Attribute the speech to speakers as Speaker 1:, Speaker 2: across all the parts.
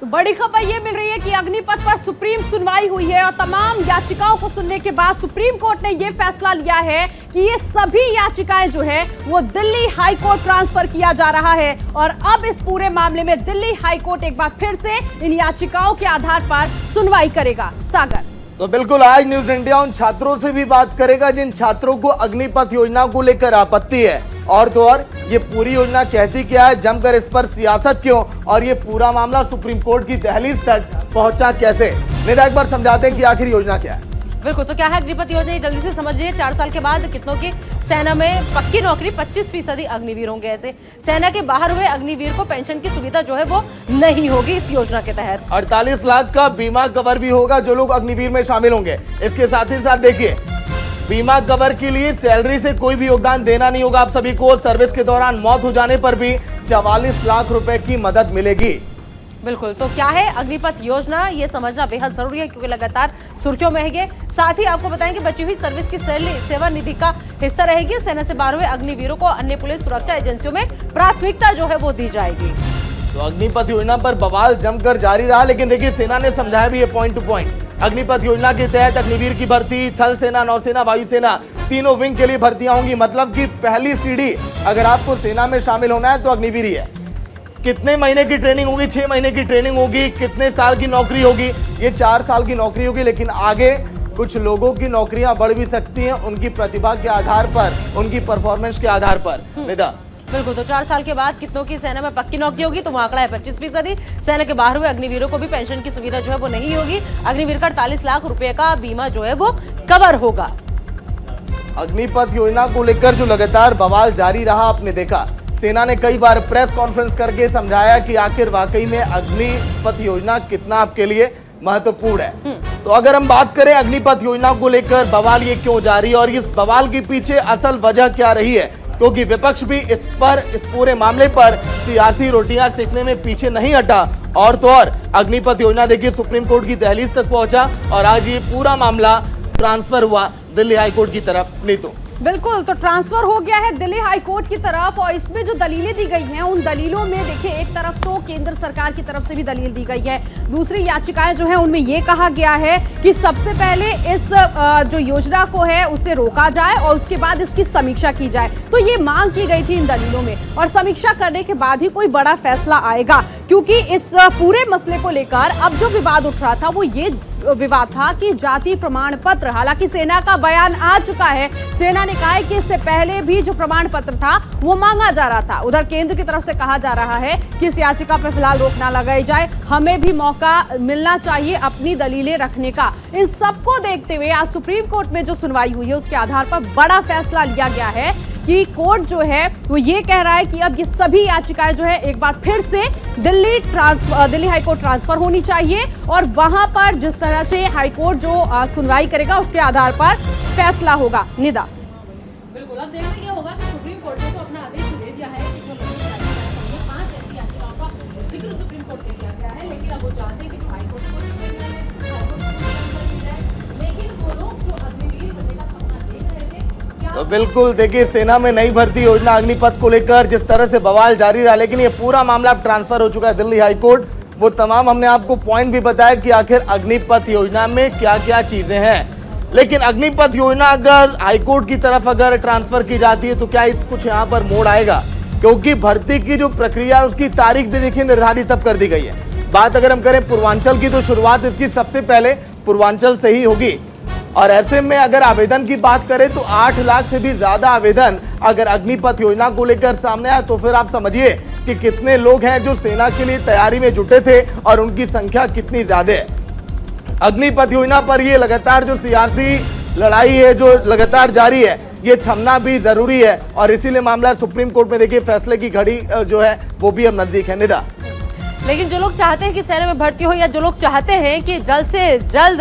Speaker 1: तो बड़ी खबर ये मिल रही है कि अग्निपथ पर सुप्रीम सुनवाई हुई है और तमाम याचिकाओं को सुनने के बाद सुप्रीम कोर्ट ने ये फैसला लिया है कि ये सभी याचिकाएं जो है वो दिल्ली हाई कोर्ट ट्रांसफर किया जा रहा है। और अब इस पूरे मामले में दिल्ली हाई कोर्ट एक बार फिर से इन याचिकाओं के आधार पर सुनवाई करेगा। सागर
Speaker 2: तो बिल्कुल आज न्यूज इंडिया उन छात्रों से भी बात करेगा जिन छात्रों को अग्निपथ योजना को लेकर आपत्ति है, और तो और ये पूरी योजना कहती क्या है, जमकर इस पर सियासत क्यों, और ये पूरा मामला सुप्रीम कोर्ट की दहलीज तक पहुंचा कैसे। निदा एक बार समझाते हैं कि आखिर योजना क्या है।
Speaker 3: बिल्कुल, तो क्या है अग्निपथ योजना, जल्दी से समझिए। 4 साल के बाद कितनों की सेना में पक्की नौकरी, 25% अग्निवीर होंगे। ऐसे सेना के बाहर हुए अग्निवीर को पेंशन की सुविधा जो है वो नहीं होगी इस योजना के तहत।
Speaker 2: 48 लाख का बीमा कवर भी होगा जो लोग अग्निवीर में शामिल होंगे। इसके साथ ही साथ देखिए, बीमा कवर के लिए सैलरी से कोई भी योगदान देना नहीं होगा आप सभी को। सर्विस के दौरान मौत हो जाने पर भी 44 लाख रुपए की मदद मिलेगी।
Speaker 3: बिल्कुल, तो क्या है अग्निपथ योजना, ये समझना बेहद जरूरी है क्योंकि लगातार सुर्खियों में है। साथ ही आपको बताएं कि बची हुई सर्विस की सेवा निधि का हिस्सा रहेगी। सेना से बाहर हुए अग्निवीरों को अन्य पुलिस सुरक्षा एजेंसियों में प्राथमिकता जो है वो दी जाएगी।
Speaker 2: तो अग्निपथ योजना पर बवाल जमकर जारी रहा, लेकिन देखिए सेना ने समझाया भी है पॉइंट टू पॉइंट। अग्निपथ योजना के तहत अग्निवीर की भर्ती थल सेना, नौसेना, वायुसेना तीनों विंग के लिए भर्तियां होंगी। मतलब कि पहली सीढ़ी अगर आपको सेना में शामिल होना है तो अग्निवीर ही है। कितने महीने की ट्रेनिंग होगी? 6 महीने की ट्रेनिंग होगी। कितने साल की नौकरी होगी? ये 4 साल की नौकरी होगी, लेकिन आगे कुछ लोगों की नौकरियां बढ़ भी सकती हैं उनकी प्रतिभा के आधार पर, उनकी परफॉर्मेंस के आधार पर। निदा
Speaker 3: बिल्कुल, तो 4 साल के बाद कितनों की सेना में पक्की नौकरी होगी, तो आंकड़ा है 25%। सेना के बाहर हुए अग्निवीरों को भी पेंशन की सुविधा जो है वो नहीं होगी। अग्निवीर का 48 लाख रुपए का बीमा जो है वो कवर होगा।
Speaker 2: अग्निपथ योजना को लेकर जो लगातार बवाल जारी रहा, आपने देखा सेना ने कई बार प्रेस कॉन्फ्रेंस करके समझाया कि आखिर वाकई में अग्निपथ योजना कितना आपके लिए महत्वपूर्ण है। तो अगर हम बात करें अग्निपथ योजना को लेकर बवाल ये क्यों जारी है और इस बवाल के पीछे असल वजह क्या रही है, क्योंकि विपक्ष भी इस पूरे मामले पर सियासी रोटियां सेकने में पीछे नहीं हटा। और तो और अग्निपथ योजना देखिए सुप्रीम कोर्ट की दहलीज तक पहुंचा और आज ये पूरा मामला ट्रांसफर हुआ दिल्ली हाई कोर्ट की तरफ। नीतू
Speaker 1: बिल्कुल, तो ट्रांसफर हो गया है दिल्ली हाई कोर्ट की तरफ और इसमें जो दलीलें दी गई हैं उन दलीलों में देखिए एक तरफ तो केंद्र सरकार की तरफ से भी दलील दी गई है, दूसरी याचिकाएं जो है उनमें ये कहा गया है कि सबसे पहले इस जो योजना को है उसे रोका जाए और उसके बाद इसकी समीक्षा की जाए। तो ये मांग की गई थी इन दलीलों में और समीक्षा करने के बाद ही कोई बड़ा फैसला आएगा, क्योंकि इस पूरे मसले को लेकर अब जो विवाद उठ रहा था वो ये विवाद था कि जाति प्रमाण पत्र, हालांकि सेना का बयान आ चुका है, सेना ने कहा है कि इससे पहले भी जो प्रमाण पत्र था वो मांगा जा रहा था। उधर केंद्र की तरफ से कहा जा रहा है कि इस याचिका पर फिलहाल रोक ना लगाई जाए, हमें भी मौका मिलना चाहिए अपनी दलीलें रखने का। इन सबको देखते हुए आज सुप्रीम कोर्ट में जो सुनवाई हुई है उसके आधार पर बड़ा फैसला लिया गया है कि कोर्ट जो है वो ये कह रहा है कि अब ये सभी याचिकाएं जो है एक बार फिर से दिल्ली हाई कोर्ट ट्रांसफर होनी चाहिए और वहां पर जिस तरह से हाई कोर्ट जो सुनवाई करेगा उसके आधार पर फैसला होगा। निदा
Speaker 3: बिल्कुल, अब देखना ये होगा कि सुप्रीम कोर्ट ने तो अपना आदेश दे दिया है कि जो 5 ऐसी याचिकाओं का जिक्र सुप्रीम कोर्ट ने किया गया है, लेकिन अब वो चाहते हैं कि हाई कोर्ट को लेकिन वो लोग जो अग्निवीर बनने का सपना देख रहे थे।
Speaker 2: तो बिल्कुल देखिए सेना में नई भर्ती योजना अग्निपथ को लेकर जिस तरह से बवाल जारी रहा, लेकिन ये पूरा मामला अब ट्रांसफर हो चुका है दिल्ली हाई कोर्ट। वो तमाम हमने आपको पॉइंट भी बताया कि आखिर अग्निपथ योजना में क्या क्या चीजें हैं, लेकिन अग्निपथ योजना अगर हाईकोर्ट की तरफ अगर ट्रांसफर की जाती है तो क्या इस कुछ यहाँ पर मोड़ आएगा, क्योंकि भर्ती की जो प्रक्रिया है उसकी तारीख भी देखिए निर्धारित तब कर दी गई है। बात अगर हम करें पूर्वांचल की तो शुरुआत इसकी सबसे पहले पूर्वांचल से ही होगी और ऐसे में अगर आवेदन की बात करें तो 8 लाख से भी ज्यादा आवेदन अगर अग्निपथ योजना को लेकर सामने आए तो फिर आप समझिए कि कितने लोग हैं जो सेना के लिए तैयारी में जुटे थे और उनकी संख्या कितनी ज्यादा है। अग्निपथ योजना पर ये लगातार जो सियासी लड़ाई है जो लगातार जारी है, ये थमना भी जरूरी है और इसीलिए मामला सुप्रीम कोर्ट में देखिए फैसले की घड़ी जो है वो भी अब नजदीक है। निदा
Speaker 3: लेकिन जो लोग चाहते हैं कि सेना में भर्ती हो या जो लोग चाहते हैं कि जल्द से जल्द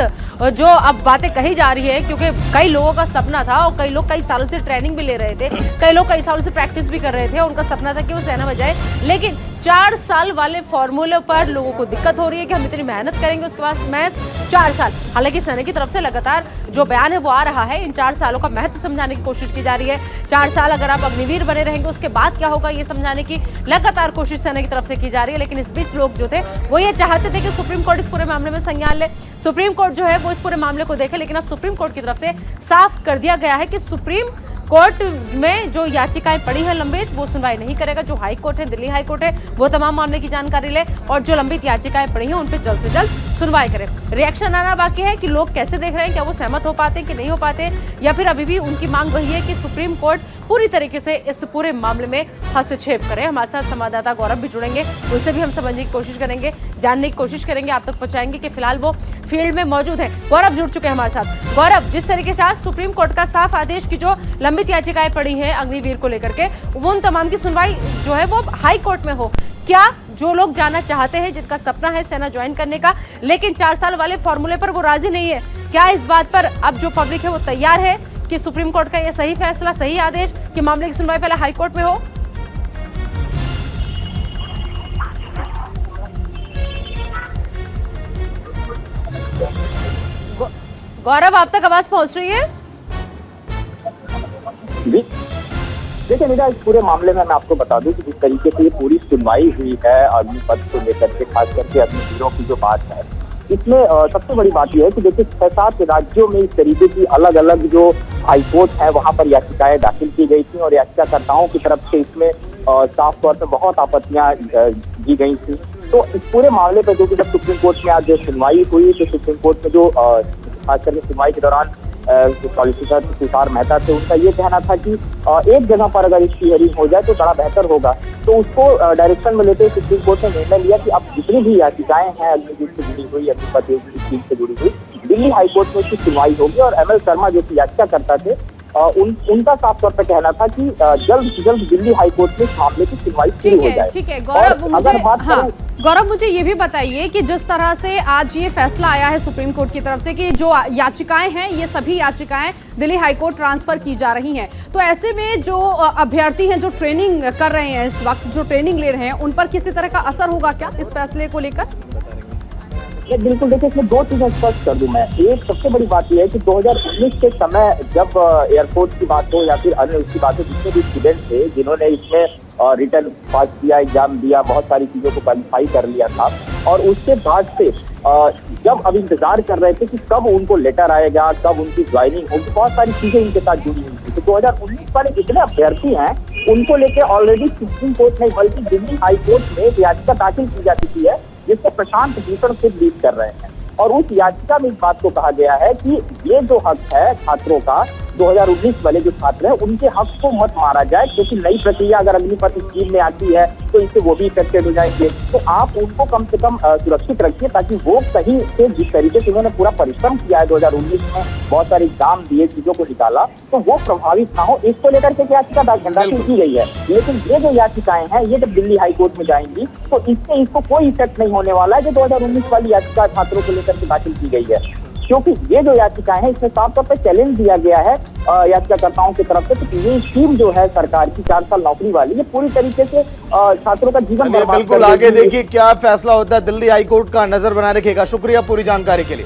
Speaker 3: जो अब बातें कही जा रही है, क्योंकि कई लोगों का सपना था और कई लोग कई सालों से ट्रेनिंग भी ले रहे थे, कई लोग कई सालों से प्रैक्टिस भी कर रहे थे, उनका सपना था कि वो सेना में जाए, लेकिन 4 साल वाले फॉर्मूले पर लोगों को दिक्कत हो रही है कि हम इतनी मेहनत करेंगे, उसके बाद महज 4 साल। हालांकि सेना की तरफ से लगातार जो बयान है वो आ रहा है, इन 4 सालों का महत्व समझाने की कोशिश की जा रही है। 4 साल अगर आप अग्निवीर बने रहेंगे उसके बाद क्या होगा, ये समझाने की लगातार कोशिश सेना की तरफ से की जा रही है। लेकिन इस बीच लोग जो थे वो ये चाहते थे कि सुप्रीम कोर्ट इस पूरे मामले में संज्ञान ले, सुप्रीम कोर्ट जो है वो इस पूरे मामले को देखे। लेकिन अब सुप्रीम कोर्ट की तरफ से साफ कर दिया गया है कि सुप्रीम कोर्ट में जो याचिकाएं पड़ी हैं लंबित, वो सुनवाई नहीं करेगा। जो हाई कोर्ट है, दिल्ली हाई कोर्ट है, वो तमाम मामले की जानकारी ले और जो लंबित याचिकाएं पड़ी हैं उन पर जल्द से जल्द सुनवाई करे। रिएक्शन आना बाकी है कि लोग कैसे देख रहे हैं, क्या वो सहमत हो पाते हैं कि नहीं हो पाते, या फिर अभी भी उनकी मांग वही है कि सुप्रीम कोर्ट पूरी तरीके से इस पूरे मामले में हस्तक्षेप करे। हमारे साथ संवाददाता गौरव भी जुड़ेंगे, उनसे भी हम समझने की कोशिश करेंगे, जानने की कोशिश करेंगे, आप तक पहुंचाएंगे कि फिलहाल वो फील्ड में मौजूद है। गौरव जुड़ चुके हैं हमारे साथ। गौरव, जिस तरीके से आज सुप्रीम कोर्ट का साफ आदेश की जो लंबित याचिकाएं पड़ी हैं अग्निवीर को लेकर के, वो उन तमाम की सुनवाई जो है वो हाई कोर्ट में हो, क्या जो लोग जाना चाहते हैं, जिनका सपना है सेना ज्वाइन करने का, लेकिन 4 साल वाले फॉर्मूले पर वो राजी नहीं है, क्या इस बात पर अब जो पब्लिक है वो तैयार है कि सुप्रीम कोर्ट का ये सही फैसला, सही आदेश कि मामले की सुनवाई पहले हाई कोर्ट में हो? गौरव, आप तक आवाज पहुंच रही है?
Speaker 4: देखिए निदा, इस पूरे मामले में मैं आपको बता दूं कि जिस तरीके से ये पूरी सुनवाई हुई है अग्निपथ को लेकर के, खास करके अग्निवीरों की जो बात है, इसमें सबसे बड़ी बात यह है कि देखिए 6-7 राज्यों में इस तरीके की अलग अलग जो हाईकोर्ट है वहां पर याचिकाएं दाखिल की गई थी और याचिकाकर्ताओं की तरफ से इसमें साफ तौर पर बहुत आपत्तियां दी गई थी। तो इस पूरे मामले पर जो कि जब सुप्रीम कोर्ट में आज जो सुनवाई हुई, तो सुप्रीम कोर्ट में जो खास करके सुनवाई के दौरान सॉलिसिटर तुषार मेहता थे, उनका ये कहना था कि एक जगह पर अगर इसकी हियरिंग हो जाए तो बड़ा बेहतर होगा। तो उसको डायरेक्शन में लेते हुए सुप्रीम कोर्ट ने निर्णय लिया कि अब जितनी भी याचिकाएं हैं अग्निवीर से जुड़ी हुई, अग्निपथ स्कीम से जुड़ी हुई, दिल्ली हाईकोर्ट में उसकी सुनवाई होगी। और एमएल शर्मा जो कि याचिकाकर्ता थे, उनका साफ तौर पर कहना था कि जल्द से जल्द दिल्ली हाईकोर्ट में इस मामले की सुनवाई शुरू हो जाए।
Speaker 1: ठीक है गौरव, मुझे ये भी बताइए कि जिस तरह से आज ये फैसला आया है सुप्रीम कोर्ट की तरफ से कि जो याचिकाएं हैं ये सभी याचिकाएं दिल्ली हाईकोर्ट ट्रांसफर की जा रही हैं, तो ऐसे में जो अभ्यर्थी हैं जो ट्रेनिंग कर रहे हैं इस वक्त, जो ट्रेनिंग ले रहे हैं, उन पर किसी तरह का असर होगा क्या इस फैसले को लेकर?
Speaker 4: बिल्कुल, देखिए इसमें 2 चीजें स्पष्ट कर दूं मैं। एक सबसे बड़ी बात यह है कि 2019 के समय जब एयरपोर्ट की बात हो या फिर अन्य उसकी बात हो, जितने भी स्टूडेंट थे जिन्होंने इसमें रिटर्न पास किया, एग्जाम दिया, बहुत सारी चीजों को क्वालिफाई कर लिया था, और उसके बाद से जब अब इंतजार कर रहे थे कि कब उनको लेटर आएगा, कब उनकी ज्वाइनिंग होगी, बहुत सारी चीजें इनके साथ जुड़ी हुई थी। तो 2019 वाले जितने अभ्यर्थी हैं उनको लेकर ऑलरेडी सुप्रीम कोर्ट नहीं बल्कि दिल्ली हाई कोर्ट में याचिका दाखिल की जा चुकी है, जिससे प्रशांत भूषण खुद लीड कर रहे हैं। और उस याचिका में इस बात को कहा गया है कि ये जो हक है छात्रों का, 2019 वाले जो छात्र हैं उनके हक को मत मारा जाए, क्योंकि नई प्रक्रिया अगर अग्निपथ स्कीम में आती है तो इससे वो भी इफेक्टेड हो जाएंगे। तो आप उनको कम से कम सुरक्षित रखिए, ताकि वो कहीं से, जिस तरीके से उन्होंने पूरा परिश्रम किया है 2019 में, बहुत सारे एग्जाम दिए, चीजों को निकाला, तो वो प्रभावित ना हो, इसको लेकर के याचिका दाखिल की गई है। लेकिन ये जो याचिकाएं हैं ये जब दिल्ली हाईकोर्ट में जाएंगी तो इससे इसको कोई इफेक्ट नहीं होने वाला है जो 2019 वाली याचिका छात्रों को लेकर के दाखिल की गई है, क्योंकि ये जो याचिकाएं हैं इसमें साफ तौर पर चैलेंज दिया गया है याचिकाकर्ताओं की तरफ से कि ये स्कीम जो है सरकार की 4 साल नौकरी वाली, ये पूरी तरीके से छात्रों का जीवन बर्बाद।
Speaker 2: बिल्कुल, आगे देखिए क्या फैसला होता है दिल्ली हाईकोर्ट का, नजर बनाए रखिएगा। शुक्रिया पूरी जानकारी के लिए।